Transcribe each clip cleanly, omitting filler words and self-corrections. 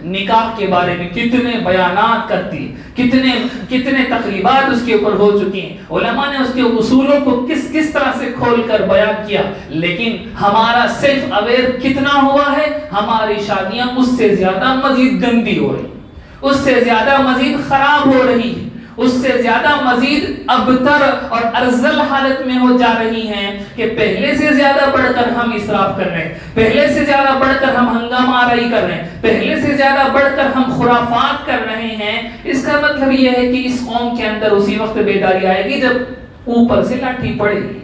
نکاح کے بارے میں کتنے بیانات کرتی، کتنے تقریبات اس کے اوپر ہو چکی ہیں، علماء نے اس کے اصولوں کو کس طرح سے کھول کر بیان کیا، لیکن ہمارا سیلف اویئر کتنا ہوا ہے؟ ہماری شادیاں اس سے زیادہ مزید گندی ہو رہی، اس سے زیادہ مزید خراب ہو رہی ہے، اس سے زیادہ مزید ابتر اور ارذل حالت میں ہو جا رہی ہیں کہ پہلے سے زیادہ بڑھ کر ہم اسراف کر رہے ہیں، پہلے سے زیادہ بڑھ کر ہم ہنگامہ آرائی کر رہے ہیں، پہلے سے زیادہ بڑھ کر ہم خرافات کر رہے ہیں۔ اس کا مطلب یہ ہے کہ اس قوم کے اندر اسی وقت بیداری آئے گی جب اوپر سے لاٹھی پڑے گی،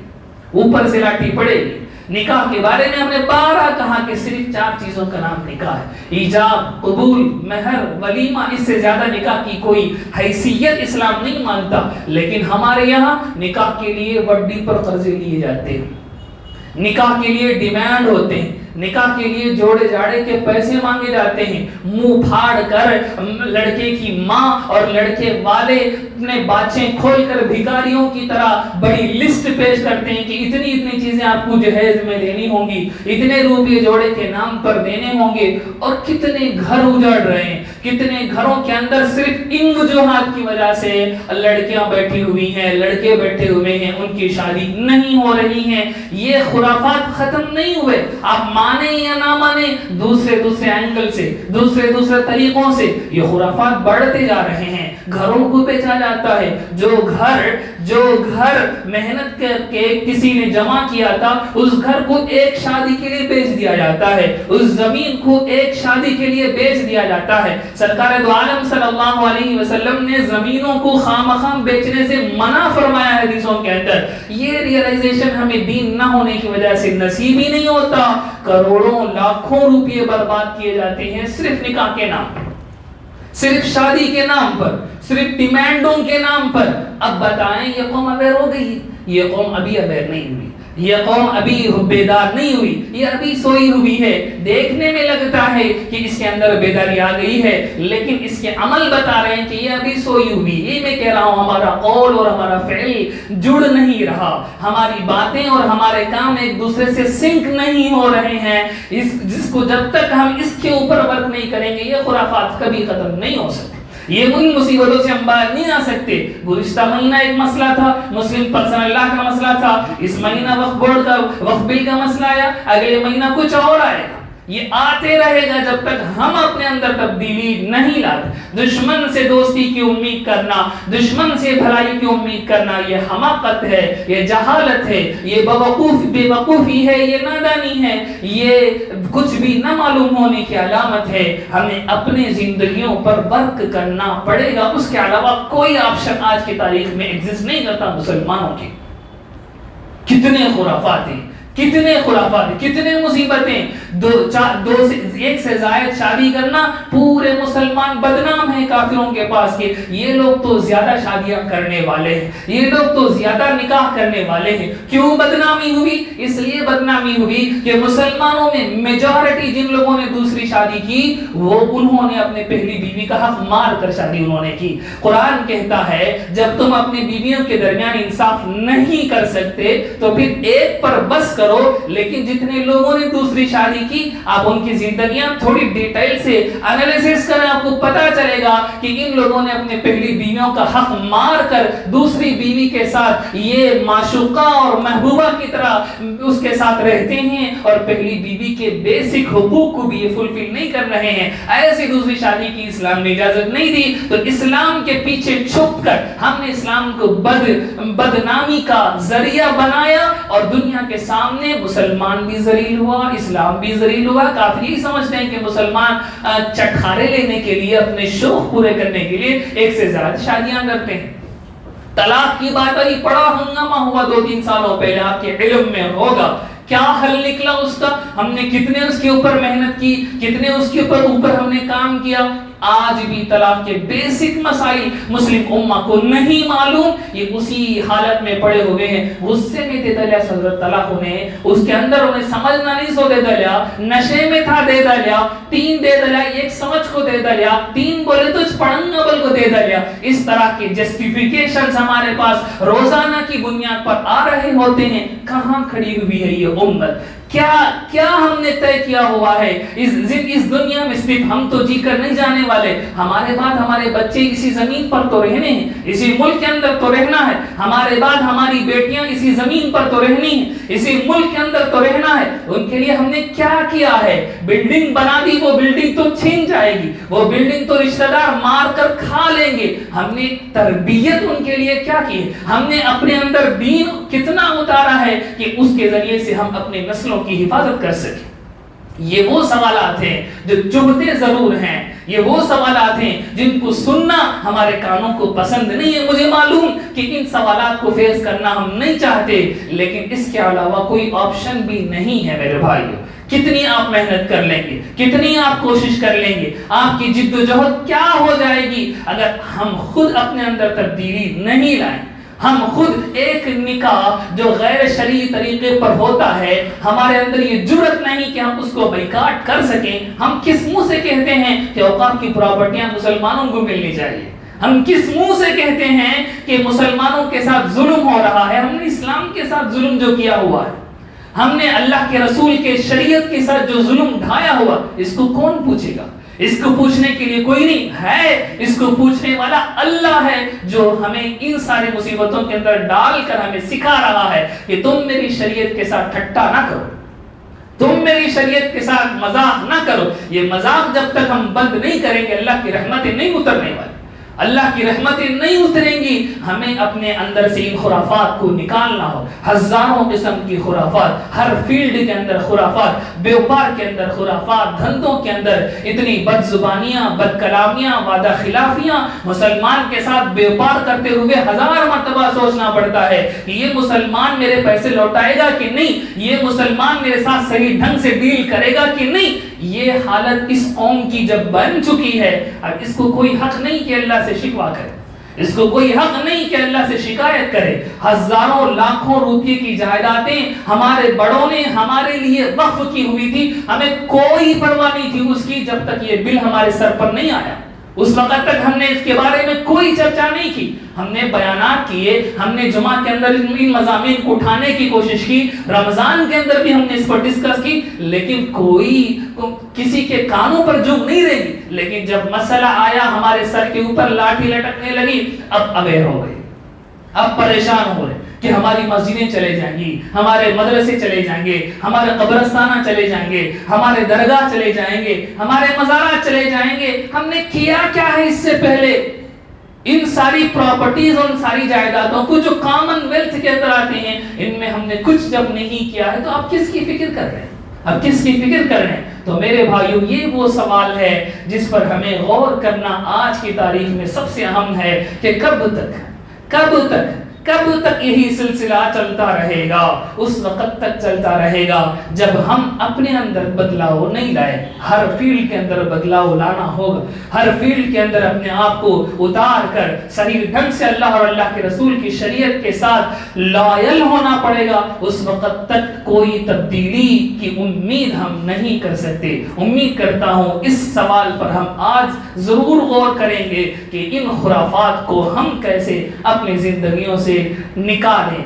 اوپر سے لاٹھی پڑے گی۔ نکاح کے بارے میں ہم نے بارہ کہا کہ صرف 4 چیزوں کا نام نکاح ہے، ایجاب، قبول، مہر، ولیمہ، اس سے زیادہ نکاح کی کوئی حیثیت اسلام نہیں مانتا، لیکن ہمارے یہاں نکاح کے لیے وڈی پر قرضے لیے جاتے ہیں، نکاح کے لیے ڈیمانڈ ہوتے ہیں، نکاح کے لیے جوڑے جاڑے کے پیسے مانگے جاتے ہیں، منہ پھاڑ کر لڑکے کی ماں اور لڑکے والے اپنے باچیں کھول کر بھکاریوں کی طرح بڑی لسٹ پیش کرتے ہیں کہ اتنی چیزیں آپ کو جہیز میں لینی ہوں گی، اتنے روپے جوڑے کے نام پر دینے ہوں گے، اور کتنے گھر اجڑ رہے ہیں، کتنے گھروں کے اندر صرف ان وجوہات کی وجہ سے لڑکیاں بیٹھی ہوئی ہیں، لڑکے بیٹھے ہوئے ہیں، ان کی شادی نہیں ہو رہی ہیں۔ یہ خرافات ختم نہیں ہوئے، آپ مانے یا نہ مانے، دوسرے اینگل سے، دوسرے طریقوں سے یہ خرافات بڑھتے جا رہے ہیں۔ گھروں کو بیچا جاتا ہے، جو گھر محنت کر کے کسی نے جمع کیا تھا، اس گھر کو ایک شادی کے لیے بیچ دیا جاتا ہے، اس زمین کو ایک شادی کے لیے بیچ دیا جاتا ہے۔ سرکار دو عالم صلی اللہ علیہ وسلم نے زمینوں کو خواہ بیچنے سے منع فرمایا ہے حدیثوں کے اندر۔ یہ ریئلائزیشن ہمیں دین نہ ہونے کی وجہ سے نصیب ہی نہیں ہوتا۔ کروڑوں لاکھوں روپے برباد کیے جاتے ہیں صرف نکاح کے نام پر، صرف شادی کے نام پر، صرف ڈیمانڈوں کے نام پر۔ اب بتائیں یہ قوم اویئر ہو گئی ہے؟ یہ قوم ابھی اویئر نہیں ہوئی، یہ قوم ابھی بیدار نہیں ہوئی، یہ ابھی سوئی ہوئی ہے۔ دیکھنے میں لگتا ہے کہ اس کے اندر بیداری آ گئی ہے، لیکن اس کے عمل بتا رہے ہیں کہ یہ ابھی سوئی ہوئی۔ یہ میں کہہ رہا ہوں ہمارا قول اور ہمارا فعل جڑ نہیں رہا، ہماری باتیں اور ہمارے کام ایک دوسرے سے سنک نہیں ہو رہے ہیں۔ جس کو جب تک ہم اس کے اوپر ورک نہیں کریں گے، یہ خرافات کبھی ختم نہیں ہو سکتے، یہ ان مصیبتوں سے ہم باہر نہیں آ سکتے۔ گزشتہ مہینہ ایک مسئلہ تھا، مسلم پرسنل لا کا مسئلہ تھا، اس مہینہ وقف بورڈ کا وقف بل کا مسئلہ آیا، اگلے مہینہ کچھ اور آئے گا۔ یہ آتے رہے گا جب تک ہم اپنے اندر تبدیلی نہیں لاتے۔ دشمن سے دوستی کی امید کرنا، دشمن سے بھلائی کی امید کرنا، یہ حماقت ہے، یہ جہالت ہے، یہ بے وقوفی ہے، یہ نادانی ہے، یہ کچھ بھی نہ معلوم ہونے کی علامت ہے۔ ہمیں اپنے زندگیوں پر ورک کرنا پڑے گا، اس کے علاوہ کوئی آپشن آج کی تاریخ میں ایگزسٹ نہیں کرتا مسلمانوں کے۔ کتنے خرافات ہیں، کتنے مصیبتیں، ایک سے زائد شادی کرنا، پورے مسلمان بدنام ہیں کافروں کے پاس کہ یہ لوگ تو زیادہ شادیاں کرنے والے ہیں، یہ لوگ تو زیادہ نکاح کرنے والے ہیں۔ کیوں بدنامی ہوئی؟ اس لیے بدنامی ہوئی کہ مسلمانوں میں میجورٹی جن لوگوں نے دوسری شادی کی، وہ انہوں نے اپنے پہلی بیوی کا حق مار کر شادی انہوں نے کی۔ قرآن کہتا ہے جب تم اپنی بیویوں کے درمیان انصاف نہیں کر سکتے تو پھر ایک پر بس کرو، لیکن جتنے لوگوں نے دوسری شادی کی آپ ان کی زندگیاں تھوڑی ڈیٹیل سے انالیسس کریں، آپ کو پتا چلے گا کہ ان لوگوں نے اپنے پہلی بیویوں کا حق مار کر دوسری بیوی کے ساتھ یہ معشوقہ اور محبوبہ کی طرح اس کے ساتھ رہتے ہیں، اور پہلی بیوی کے بیسک حقوق کو بھی یہ فلفل نہیں کر رہے ہیں۔ ایسی دوسری شادی کی اسلام نے اجازت نہیں دی، تو اسلام کے پیچھے چھپ کر ہم نے اسلام کو بدنامی کا ذریعہ بنایا، اور دنیا کے سامنے مسلمان بھی ذلیل ہوا، اسلام بھی ذلیل ہوا۔ کافر یہ سمجھتے ہیں کہ مسلمان چٹخارے لینے کے لیے، اپنے شوق پورے کرنے کے لیے ایک سے زیادہ شادیاں کرتے ہیں۔ طلاق کی بات آئی، بڑا ہنگامہ ہوا 2-3 سالوں پہلے، آپ کے علم میں ہوگا کیا حل نکلا اس کا، ہم نے کتنے اس کے اوپر محنت کی، کتنے اس کے اوپر ہم نے کام کیا۔ آج بھی طلاق کے بیسک مسائل مسلم امہ کو نہیں معلوم، یہ اسی حالت میں پڑے ہوئے ہیں۔ غصے میں دے دلیا حضرت طلاق انہیں، اس کے اندر انہیں سمجھنا نہیں سو دے دلیا، نشے میں تھا دے دلیا، 3 دے دلیا، 1 سمجھ کو دے دلیا، 3 بولے تو پڑھنگا بل کو دے دیا. اس طرح کے جسٹیفیکیشنز ہمارے پاس روزانہ کی بنیاد پر آ رہے ہوتے ہیں. کہاں کھڑی ہوئی ہے یہ امت؟ کیا ہم نے طے کیا ہوا ہے اس دنیا میں؟ صرف ہم تو جی کر نہیں جانے والے، ہمارے بعد ہمارے بچے اسی زمین پر تو رہنے ہیں، اسی ملک کے اندر تو رہنا ہے. ہمارے بعد ہماری بیٹیاں اسی زمین پر تو رہنی ہیں، اسی ملک کے اندر تو رہنا ہے. ان کے لیے ہم نے کیا کیا ہے؟ بلڈنگ بنا دی، وہ بلڈنگ تو چھین جائے گی، وہ بلڈنگ تو رشتہ دار مار کر کھا لیں گے. ہم نے تربیت ان کے لیے کیا کی ہے؟ ہم نے اپنے اندر دین کتنا اتارا ہے کہ اس کے ذریعے سے ہم اپنے نسلوں کی حفاظت کر سکیں؟ یہ وہ سوالات ہیں جو چبھتے ضرور ہیں، یہ وہ سوالات ہیں جن کو سننا ہمارے کانوں کو پسند نہیں ہے. مجھے معلوم کہ ان سوالات کو فیس کرنا ہم نہیں چاہتے، لیکن اس کے علاوہ کوئی آپشن بھی نہیں ہے میرے بھائیو. کتنی آپ محنت کر لیں گے، کتنی آپ کوشش کر لیں گے، آپ کی جد و جہد کیا ہو جائے گی اگر ہم خود اپنے اندر تبدیلی نہیں لائیں. ہم خود ایک نکاح جو غیر شرعی طریقے پر ہوتا ہے، ہمارے اندر یہ جرأت نہیں کہ ہم اس کو بائیکاٹ کر سکیں. ہم کس منہ سے کہتے ہیں کہ اوقاف کی پراپرٹیاں مسلمانوں کو ملنی چاہیے؟ ہم کس منہ سے کہتے ہیں کہ مسلمانوں کے ساتھ ظلم ہو رہا ہے؟ ہم نے اسلام کے ساتھ ظلم جو کیا ہوا ہے، ہم نے اللہ کے رسول کے شریعت کے ساتھ جو ظلم ڈھایا ہوا، اس کو کون پوچھے گا؟ اس کو پوچھنے کے لیے کوئی نہیں ہے. اس کو پوچھنے والا اللہ ہے، جو ہمیں ان ساری مصیبتوں کے اندر ڈال کر ہمیں سکھا رہا ہے کہ تم میری شریعت کے ساتھ ٹھٹا نہ کرو، تم میری شریعت کے ساتھ مذاق نہ کرو. یہ مذاق جب تک ہم بند نہیں کریں گے، اللہ کی رحمتیں نہیں اترنے والی، اللہ کی رحمتیں نہیں اتریں گی. ہمیں اپنے اندر سے ان خرافات کو نکالنا ہو. ہزاروں قسم کی خرافات، ہر فیلڈ کے اندر خرافات، بیوپار کے اندر خرافات، دھندوں کے اندر اتنی بد زبانیاں، بد کلامیاں، وعدہ خلافیاں. مسلمان کے ساتھ بیوپار کرتے ہوئے ہزار مرتبہ سوچنا پڑتا ہے کہ یہ مسلمان میرے پیسے لوٹائے گا کہ نہیں، یہ مسلمان میرے ساتھ صحیح ڈھنگ سے ڈیل کرے گا کہ نہیں. یہ حالت اس قوم کی جب بن چکی ہے، اب اس کو کوئی حق نہیں کہ اللہ سے شکوہ کرے، اس کو کوئی حق نہیں کہ اللہ سے شکایت کرے. ہزاروں لاکھوں روپے کی جائیدادیں ہمارے بڑوں نے ہمارے لیے وقف کی ہوئی تھی، ہمیں کوئی پرواہ نہیں تھی اس کی جب تک یہ بل ہمارے سر پر نہیں آیا. اس وقت تک ہم نے اس کے بارے میں کوئی چرچا نہیں کی. ہم نے بیانات کیے، ہم نے جمعہ کے اندر ان مضامین کو اٹھانے کی کوشش کی، رمضان کے اندر بھی ہم نے اس پر ڈسکس کی، لیکن کوئی کسی کے کانوں پر جھک نہیں رہی. لیکن جب مسئلہ آیا، ہمارے سر کے اوپر لاٹھی لٹکنے لگی، اب اویئر ہو گئے، اب پریشان ہو رہے کہ ہماری مسجدیں چلے جائیں گی، ہمارے مدرسے چلے جائیں گے، ہمارے قبرستانہ چلے جائیں گے، ہمارے درگاہ چلے جائیں گے، ہمارے مزارات چلے جائیں گے. ہم نے کیا کیا ہے اس سے پہلے؟ ان ساری پراپرٹیز اور ان ساری جائیدادوں کو جو کامن ویلتھ کے اندر آتے ہیں، ان میں ہم نے کچھ جب نہیں کیا ہے تو آپ کس کی فکر کر رہے ہیں؟ اب کس کی فکر کر رہے ہیں؟ تو میرے بھائیو، یہ وہ سوال ہے جس پر ہمیں غور کرنا آج کی تاریخ میں سب سے اہم ہے کہ کب تک یہی سلسلہ چلتا رہے گا؟ اس وقت تک چلتا رہے گا جب ہم اپنے اندر بدلاؤ نہیں لائے. ہر فیلڈ کے اندر بدلاؤ لانا ہوگا، ہر فیلڈ کے اندر اپنے آپ کو اتار کر صحیح ڈھنگ سے اللہ اور اللہ کے رسول کی شریعت کے ساتھ لائل ہونا پڑے گا. اس وقت تک کوئی تبدیلی کی امید ہم نہیں کر سکتے. امید کرتا ہوں اس سوال پر ہم آج ضرور غور کریں گے کہ ان خرافات کو ہم کیسے اپنی زندگیوں سے نکالیں.